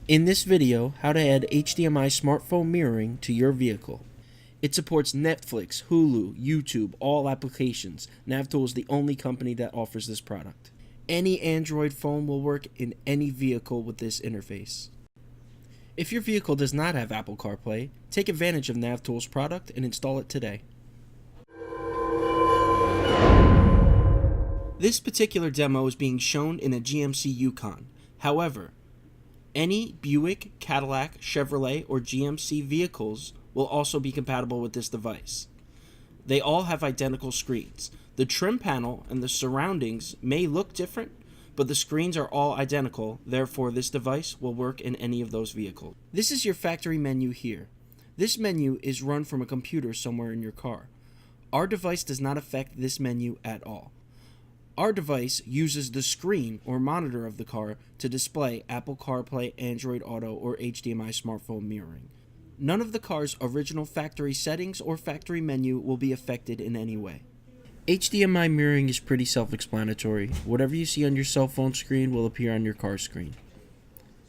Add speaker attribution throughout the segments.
Speaker 1: In this video, how to add HDMI smartphone mirroring to your vehicle. It supports Netflix, Hulu, YouTube, all applications. NavTool is the only company that offers this product. Any Android phone will work in any vehicle with this interface. If your vehicle does not have Apple CarPlay, take advantage of NavTool's product and install it today. This particular demo is being shown in a GMC Yukon. However, any Buick, Cadillac, Chevrolet, or GMC vehicles will also be compatible with this device. They all have identical screens. The trim panel and the surroundings may look different, but the screens are all identical, therefore this device will work in any of those vehicles. This is your factory menu here. This menu is run from a computer somewhere in your car. Our device does not affect this menu at all. Our device uses the screen or monitor of the car to display Apple CarPlay, Android Auto, or HDMI smartphone mirroring. None of the car's original factory settings or factory menu will be affected in any way. HDMI mirroring is pretty self-explanatory. Whatever you see on your cell phone screen will appear on your car screen.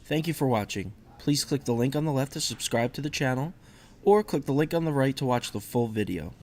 Speaker 1: Thank you for watching. Please click the link on the left to subscribe to the channel, or click the link on the right to watch the full video.